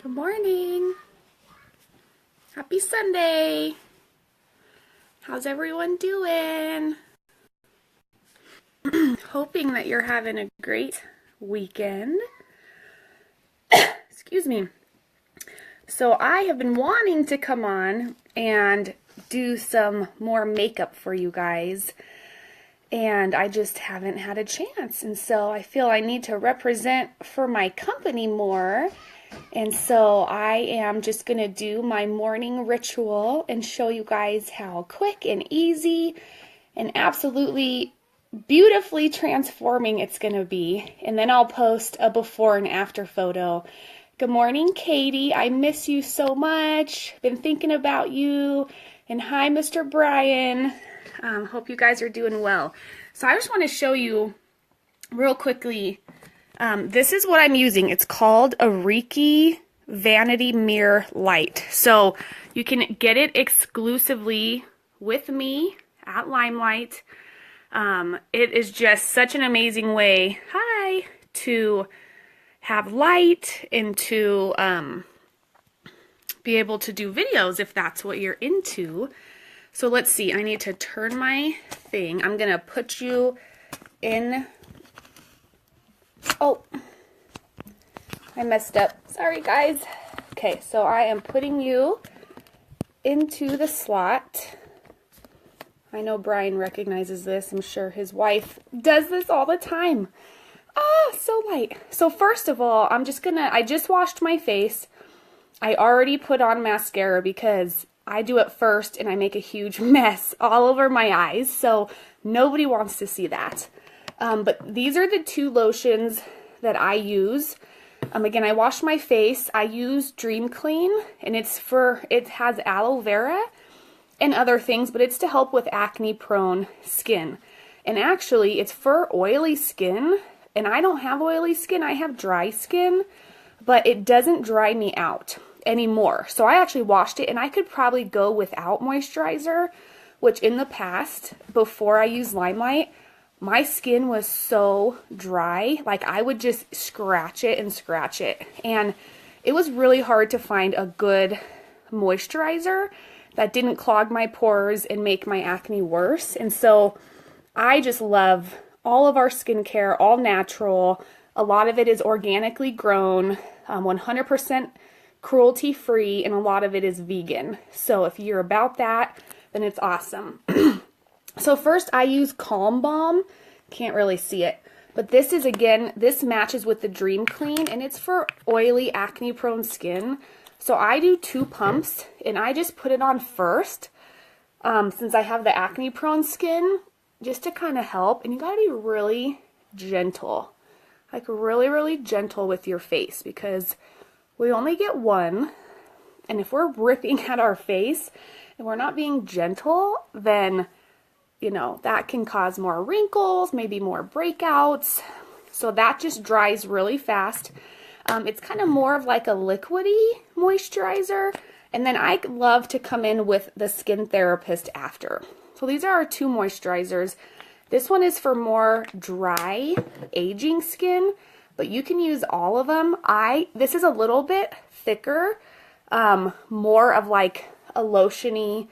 Good morning. Happy Sunday. How's everyone doing? Hoping that you're having a great weekend. Excuse me. So I have been wanting to come on and do some more makeup for you guys, and I just haven't had a chance. And so I feel I need to represent for my company more. And so I am just going to do my morning ritual and show you guys how quick and easy and absolutely beautifully transforming it's going to be. And then I'll post a before and after photo. Good morning, Katie. I miss you so much. Been thinking about you. And hi, Mr. Brian. Hope you guys are doing well. So I just want to show you real quickly. This is what I'm using. It's called a Reiki Vanity Mirror Light. So you can get it exclusively with me at LimeLight. It is just such an amazing way, to have light and to be able to do videos if that's what you're into. So let's see. I need to turn my thing. I'm going to put you in... Oh, I messed up. Sorry, guys. Okay, so I am putting you into the slot. I know Brian recognizes this. I'm sure his wife does this all the time. Oh, so light. So first of all, I just washed my face. I already put on mascara because I do it first and I make a huge mess all over my eyes. So nobody wants to see that. But these are the two lotions that I use. Again, I wash my face. I use Dream Clean, and it has aloe vera and other things, but it's to help with acne-prone skin. And actually, it's for oily skin, and I don't have oily skin. I have dry skin, but it doesn't dry me out anymore. So I actually washed it, and I could probably go without moisturizer, which in the past, before I used LimeLight, my skin was so dry, like I would just scratch it and scratch it. And it was really hard to find a good moisturizer that didn't clog my pores and make my acne worse. And so I just love all of our skincare, all natural. A lot of it is organically grown, 100% cruelty-free, and a lot of it is vegan. So if you're about that, then it's awesome. So first I use Calm Balm. Can't really see it. But this is, again, this matches with the Dream Clean, and it's for oily, acne-prone skin. So I do 2 pumps, and I just put it on first, since I have the acne-prone skin, just to kind of help. And you gotta be really gentle. Like really, really gentle with your face, because we only get one. And if we're ripping at our face and we're not being gentle, then that can cause more wrinkles, maybe more breakouts. So that just dries really fast. It's kind of more of like a liquidy moisturizer. And then I love to come in with the Skin Therapist after. So these are our 2 moisturizers. This one is for more dry, aging skin, but you can use all of them. This is a little bit thicker, more of like a lotiony,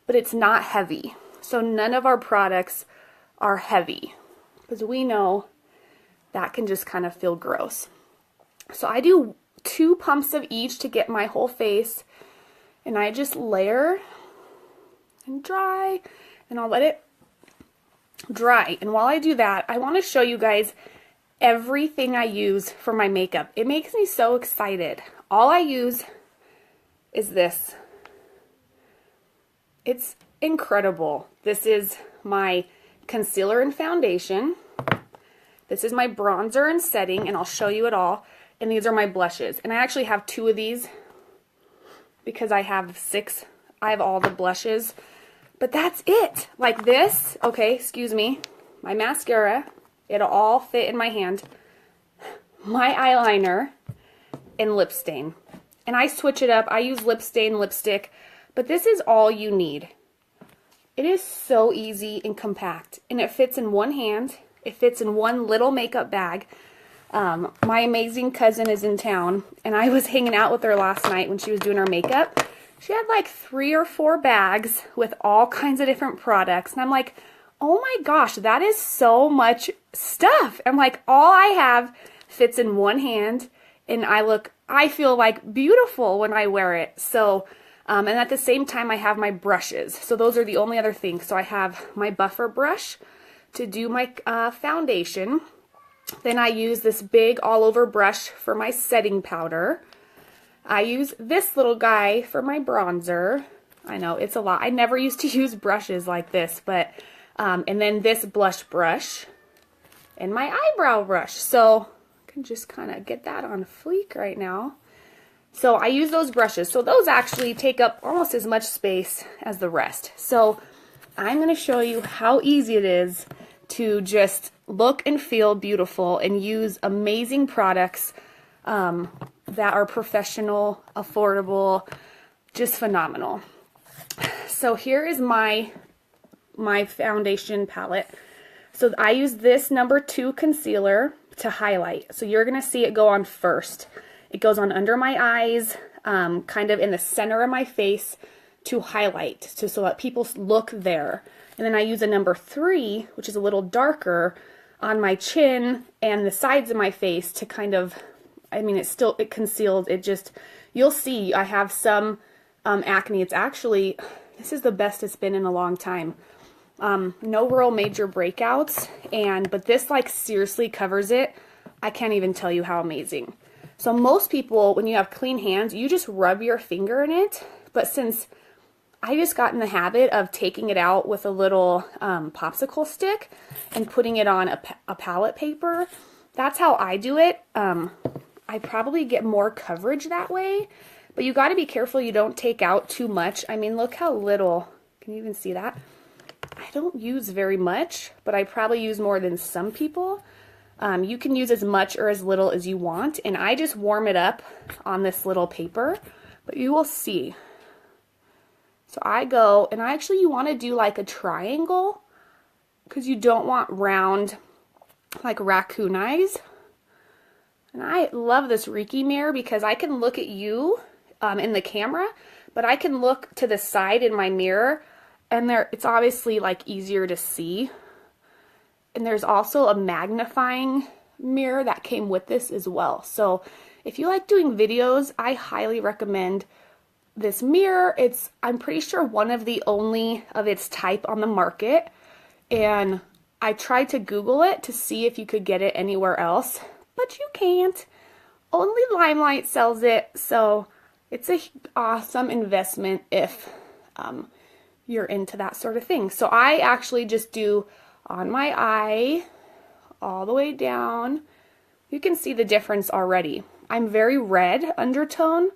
but it's not heavy. So none of our products are heavy, because we know that can just kind of feel gross. So I do 2 pumps of each to get my whole face, and I just layer and dry, and I'll let it dry. And while I do that, I want to show you guys everything I use for my makeup. It makes me so excited. All I use is this. It's incredible. This is my concealer and foundation. This is my bronzer and setting, and I'll show you it all. And these are my blushes. And I actually have 2 of these because I have 6. I have all the blushes. But that's it. Like this, okay, excuse me, my mascara, it'll all fit in my hand. My eyeliner and lip stain. And I switch it up. I use lip stain, lipstick, but this is all you need. It is so easy and compact, and it fits in one hand. It fits in one little makeup bag. My amazing cousin is in town, and I was hanging out with her last night when she was doing her makeup. She had like 3 or 4 bags with all kinds of different products, and I'm like, oh my gosh, that is so much stuff. I'm like, all I have fits in one hand, and I feel like beautiful when I wear it. So, and at the same time, I have my brushes. So those are the only other things. So I have my buffer brush to do my foundation. Then I use this big all over brush for my setting powder. I use this little guy for my bronzer. I know it's a lot. I never used to use brushes like this, but, and then this blush brush and my eyebrow brush. So I can just kind of get that on fleek right now. So I use those brushes. So those actually take up almost as much space as the rest. So I'm going to show you how easy it is to just look and feel beautiful and use amazing products that are professional, affordable, just phenomenal. So here is my foundation palette. So I use this number 2 concealer to highlight. So you're going to see it go on first. It goes on under my eyes, kind of in the center of my face to highlight, so that people look there. And then I use a number 3, which is a little darker, on my chin and the sides of my face to kind of, I mean, it conceals, you'll see I have some acne. It's actually, this is the best it's been in a long time. No real major breakouts, but this like seriously covers it. I can't even tell you how amazing. So most people, when you have clean hands, you just rub your finger in it. But since I just got in the habit of taking it out with a little popsicle stick and putting it on a palette paper, that's how I do it. I probably get more coverage that way, but you got to be careful you don't take out too much. I mean, look how little, can you even see that? I don't use very much, but I probably use more than some people. You can use as much or as little as you want, and I just warm it up on this little paper, but you will see. So I go, and you want to do like a triangle, because you don't want round, like raccoon eyes. And I love this Reiki mirror because I can look at you in the camera, but I can look to the side in my mirror, and it's obviously like easier to see. And there's also a magnifying mirror that came with this as well. So if you like doing videos, I highly recommend this mirror. I'm pretty sure one of the only of its type on the market. And I tried to Google it to see if you could get it anywhere else, but you can't. Only LimeLight sells it. So it's an awesome investment if you're into that sort of thing. So I actually just do on my eye, all the way down. You can see the difference already. I'm very red undertone,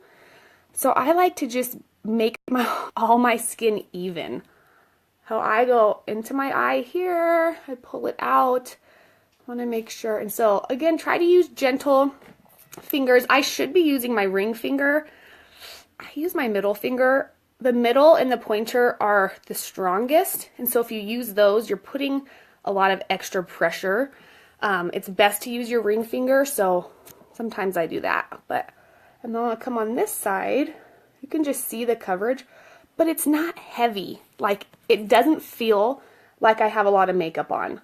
so I like to just make all my skin even. So I go into my eye here, I pull it out, I want to make sure. And so again, try to use gentle fingers. I should be using my ring finger. I use my middle finger. The middle and the pointer are the strongest, and so if you use those, you're putting a lot of extra pressure. It's best to use your ring finger, so sometimes I do that. And then I'll come on this side. You can just see the coverage, but it's not heavy. Like, it doesn't feel like I have a lot of makeup on.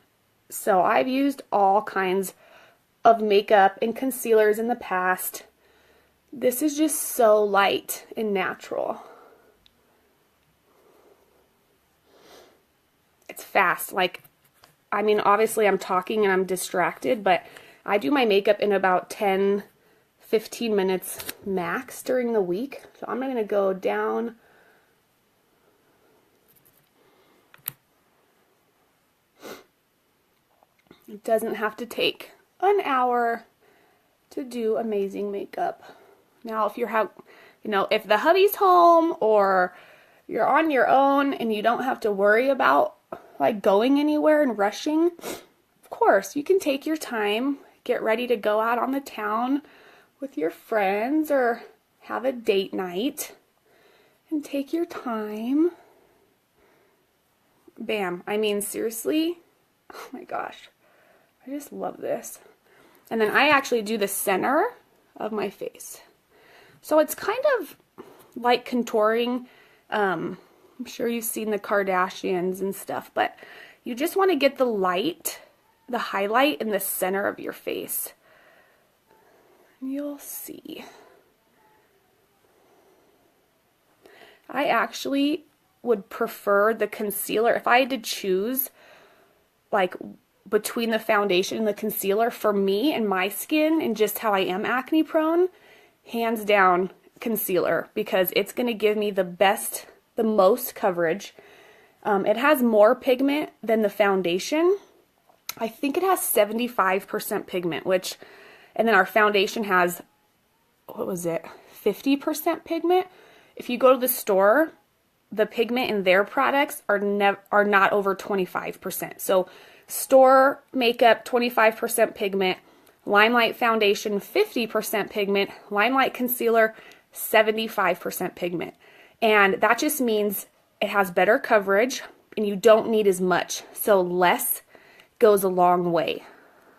So I've used all kinds of makeup and concealers in the past. This is just so light and natural. It's fast. Like, I mean, obviously I'm talking and I'm distracted, but I do my makeup in about 10, 15 minutes max during the week. So I'm going to go down. It doesn't have to take an hour to do amazing makeup. Now, if if the hubby's home or you're on your own and you don't have to worry about like going anywhere and rushing, of course, you can take your time, get ready to go out on the town with your friends or have a date night and take your time. Bam. I mean, seriously, oh my gosh, I just love this. And then I actually do the center of my face. So it's kind of like contouring. I'm sure you've seen the Kardashians and stuff, but you just want to get the light, the highlight in the center of your face. You'll see. I actually would prefer the concealer. If I had to choose like between the foundation and the concealer, for me and my skin and just how I am acne prone, hands down concealer, because it's going to give me the best, the most coverage. It has more pigment than the foundation. I think it has 75% pigment, which, and then our foundation has, what was it, 50% pigment. If you go to the store, the pigment in their products are not over 25%. So store makeup, 25% pigment, LimeLight foundation, 50% pigment, LimeLight concealer, 75% pigment. And that just means it has better coverage and you don't need as much. So less goes a long way.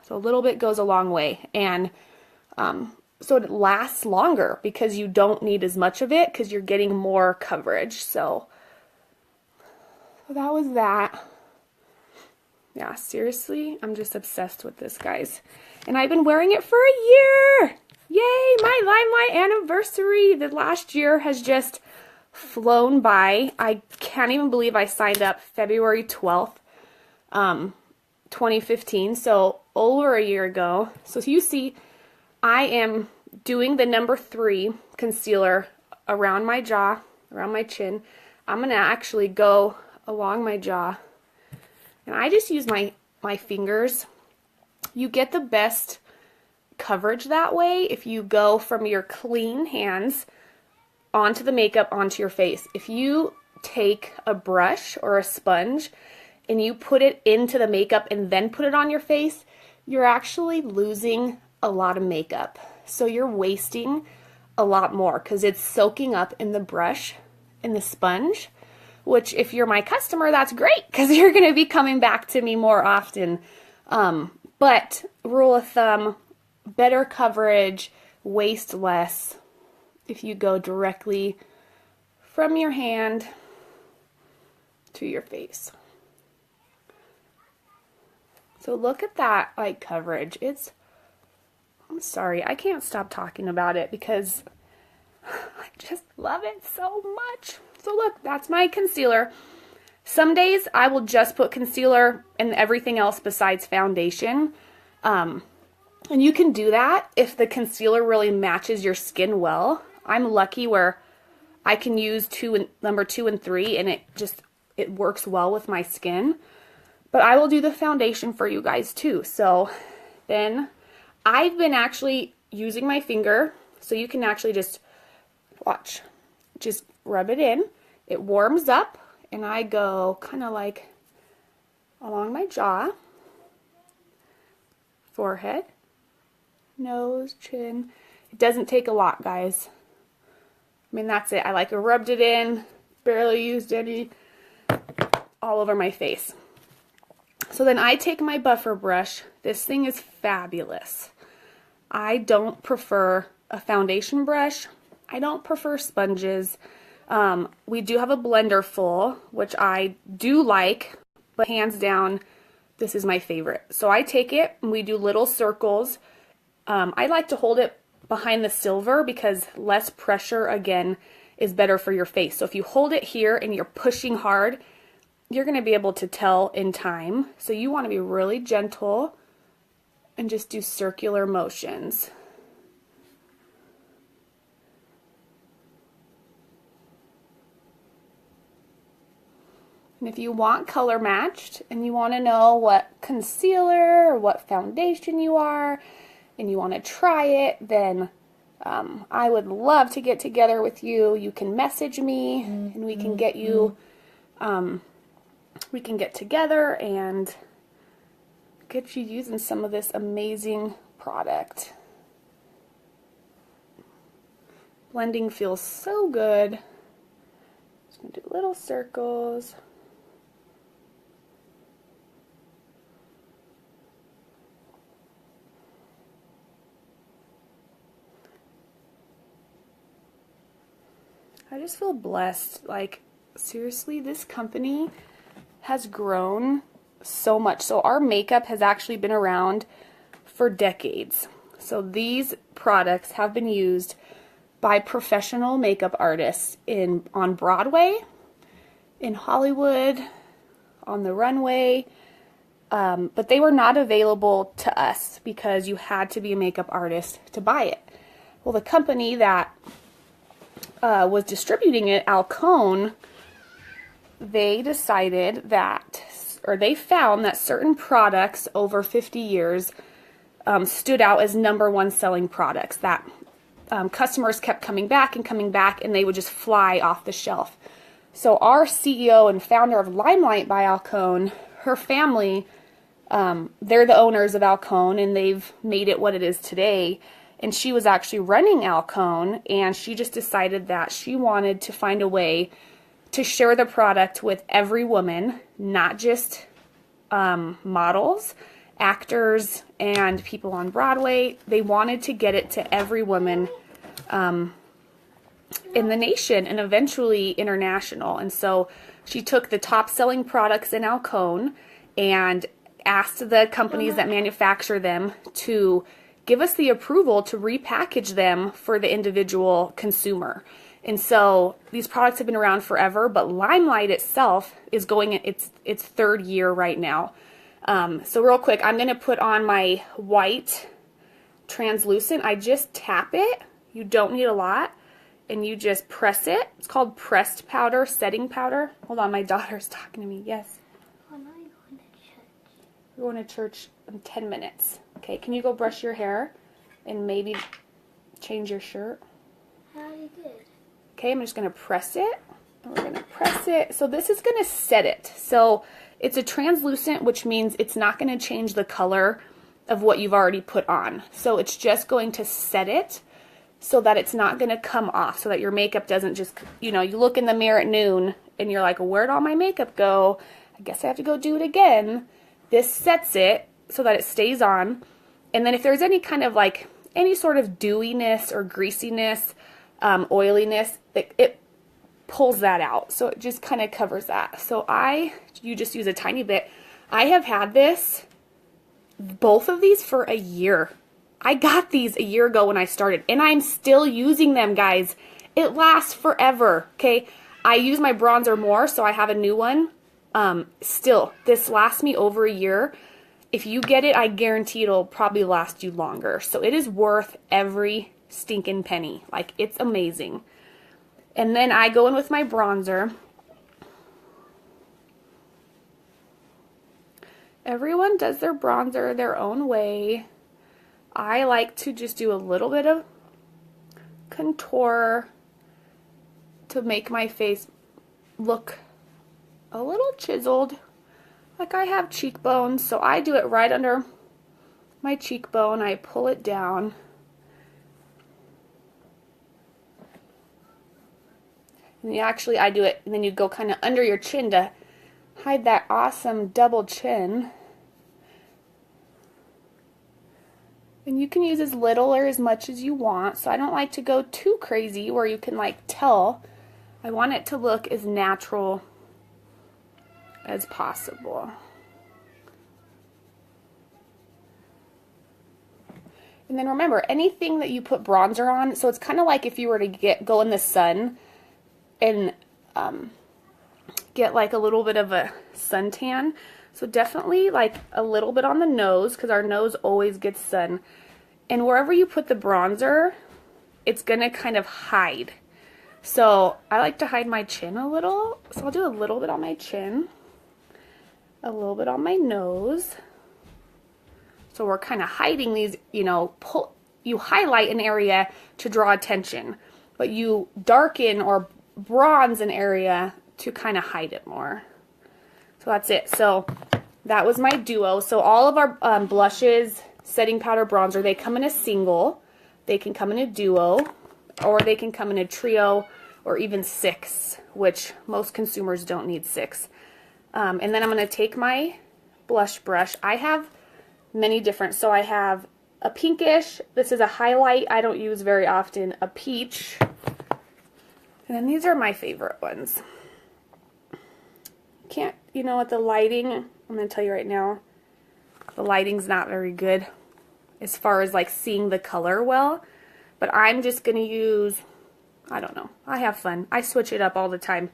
So a little bit goes a long way. And so it lasts longer because you don't need as much of it because you're getting more coverage. So that was that. Yeah, seriously, I'm just obsessed with this, guys. And I've been wearing it for a year. Yay, my LimeLight anniversary. The last year has just flown by. I can't even believe I signed up February 12th, 2015. So over a year ago. So you see, I am doing the number 3 concealer around my jaw, around my chin. I'm going to actually go along my jaw. And I just use my fingers. You get the best coverage that way if you go from your clean hands onto the makeup onto your face. If you take a brush or a sponge and you put it into the makeup and then put it on your face, you're actually losing a lot of makeup. So you're wasting a lot more because it's soaking up in the brush, in the sponge. Which, if you're my customer, that's great because you're going to be coming back to me more often. But rule of thumb, better coverage, waste less if you go directly from your hand to your face. So look at that, like, coverage. I'm sorry, I can't stop talking about it because I just love it so much. So look, that's my concealer. Some days I will just put concealer and everything else besides foundation. And you can do that if the concealer really matches your skin well. I'm lucky where I can use number 2 and 3 and it works well with my skin. But I will do the foundation for you guys too. So then I've been actually using my finger, so you can actually just watch. Just rub it in. It warms up, and I go kind of like along my jaw, forehead, nose, chin. It doesn't take a lot, guys. I mean, that's it. I like rubbed it in, barely used any, all over my face. So then I take my buffer brush. This thing is fabulous. I don't prefer a foundation brush. I don't prefer sponges. We do have a blender full, which I do like, but hands down, this is my favorite. So I take it and we do little circles. I like to hold it behind the silver because less pressure, again, is better for your face. So if you hold it here and you're pushing hard, you're going to be able to tell in time. So you want to be really gentle and just do circular motions. And if you want color matched and you want to know what concealer or what foundation you are and you want to try it, then I would love to get together with you. You can message me and we can get you, we can get together and get you using some of this amazing product. Blending feels so good. Just going to do little circles. I just feel blessed. Like, seriously, this company has grown so much. So our makeup has actually been around for decades. So these products have been used by professional makeup artists on Broadway, in Hollywood, on the runway, but they were not available to us because you had to be a makeup artist to buy it. Well, the company that was distributing it, Alcone, they decided that, or they found that certain products over 50 years stood out as #1 selling products, that customers kept coming back, and they would just fly off the shelf. So our CEO and founder of LimeLight by Alcone, her family, they're the owners of Alcone, and they've made it what it is today. And she was actually running Alcone, and she just decided that she wanted to find a way to share the product with every woman, not just models, actors, and people on Broadway. They wanted to get it to every woman in the nation and eventually international. And so she took the top selling products in Alcone and asked the companies that manufacture them to give us the approval to repackage them for the individual consumer. And so these products have been around forever, but LimeLight itself is going its 3rd year right now. So real quick, I'm going to put on my white translucent. I just tap it. You don't need a lot. And you just press it. It's called pressed powder, setting powder. Hold on, my daughter's talking to me. Yes. When are you going to church? We're going to church in 10 minutes. Okay, can you go brush your hair and maybe change your shirt? I already did. Okay, I'm just going to press it. And we're going to press it. So this is going to set it. So it's a translucent, which means it's not going to change the color of what you've already put on. So it's just going to set it so that it's not going to come off, so that your makeup doesn't just, you look in the mirror at noon and you're like, where'd all my makeup go? I guess I have to go do it again. This sets it so that it stays on. And then if there's any kind of any sort of dewiness or greasiness, oiliness, it pulls that out. So it just kind of covers that. So you just use a tiny bit. I have had both of these for a year. I got these a year ago when I started, and I'm still using them, guys. It lasts forever, okay? I use my bronzer more, so I have a new one. Still, this lasts me over a year. If you get it, I guarantee it'll probably last you longer. So it is worth every stinking penny. Like, it's amazing. And then I go in with my bronzer. Everyone does their bronzer their own way. I like to just do a little bit of contour to make my face look a little chiseled. Like I have cheekbones, so I do it right under my cheekbone. I pull it down. And I do it, and then you go kind of under your chin to hide that awesome double chin. And you can use as little or as much as you want. So I don't like to go too crazy where you can tell. I want it to look as natural as possible. And then remember, anything that you put bronzer on, so it's kind of like if you were to go in the sun and get a little bit of a suntan. So definitely a little bit on the nose, because our nose always gets sun. And wherever you put the bronzer, it's going to kind of hide. So I like to hide my chin a little. So I'll do a little bit on my chin, a little bit on my nose. So we're kind of hiding these, you highlight an area to draw attention, but you darken or bronze an area to kind of hide it more. So that's it. So that was my duo. So all of our blushes, setting powder, bronzer, they come in a single. They can come in a duo, or they can come in a trio, or even 6, which most consumers don't need 6. And then I'm going to take my blush brush. I have many different. So I have a pinkish. This is a highlight I don't use very often. A peach. And then these are my favorite ones. Can't, you know, with the lighting, I'm going to tell you right now, the lighting's not very good as far as like seeing the color well. But I'm just going to use, I don't know, I have fun. I switch it up all the time.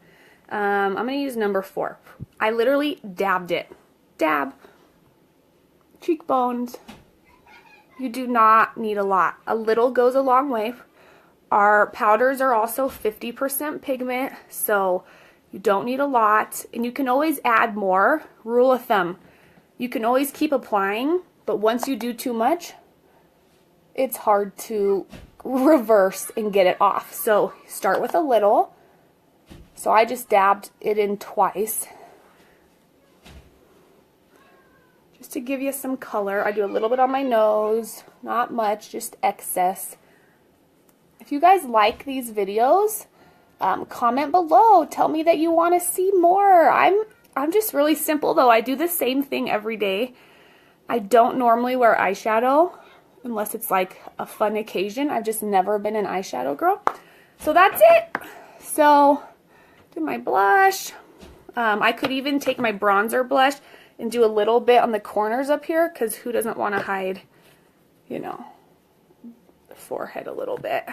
I'm going to use number 4. I literally dabbed it. Dab. Cheekbones. You do not need a lot. A little goes a long way. Our powders are also 50% pigment, so you don't need a lot. And you can always add more. Rule of thumb. You can always keep applying, but once you do too much, it's hard to reverse and get it off. So start with a little. So I just dabbed it in twice. Just to give you some color. I do a little bit on my nose. Not much, just excess. If you guys like these videos, comment below. Tell me that you want to see more. I'm just really simple though. I do the same thing every day. I don't normally wear eyeshadow unless it's like a fun occasion. I've just never been an eyeshadow girl. So that's it. So do my blush. I could even take my bronzer blush and do a little bit on the corners up here, because who doesn't want to hide, you know, the forehead a little bit.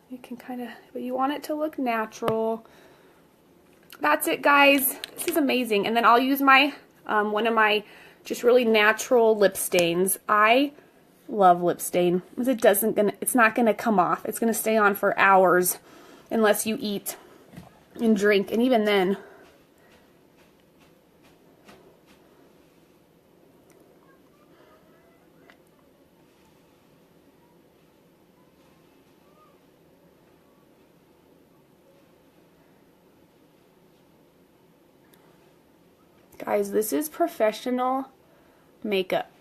You can kind of, but you want it to look natural. That's it, guys. This is amazing. And then I'll use my, one of my just really natural lip stains. I love lip stain because it's not gonna come off. It's gonna stay on for hours unless you eat and drink, and even then. Guys, this is professional makeup.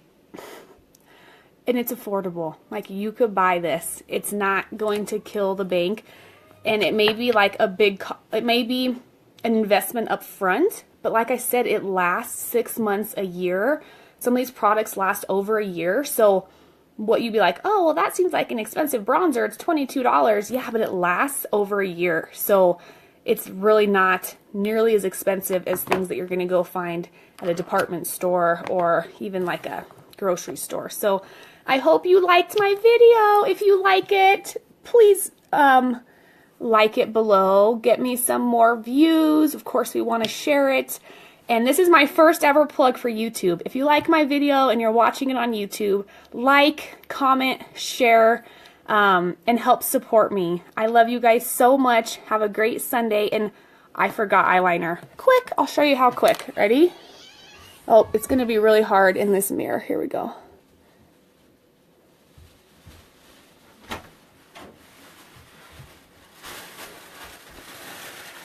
And it's affordable. Like, you could buy this. It's not going to kill the bank. And it may be like it may be an investment up front. But like I said, it lasts 6 months, a year. Some of these products last over a year. So what you'd be like, oh, well, that seems like an expensive bronzer. It's $22. Yeah, but it lasts over a year. So it's really not nearly as expensive as things that you're going to go find at a department store or even like a grocery store. So I hope you liked my video. If you like it, please like it below. Get me some more views. Of course, we want to share it. And this is my first ever plug for YouTube. If you like my video and you're watching it on YouTube, like, comment, share, and help support me. I love you guys so much. Have a great Sunday. And I forgot eyeliner. Quick, I'll show you how quick. Ready? Oh, it's going to be really hard in this mirror. Here we go.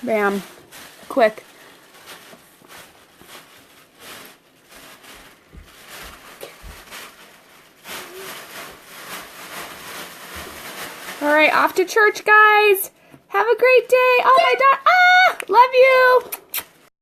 Bam. Quick. All right, off to church, guys. Have a great day. Oh, my God. Ah, love you.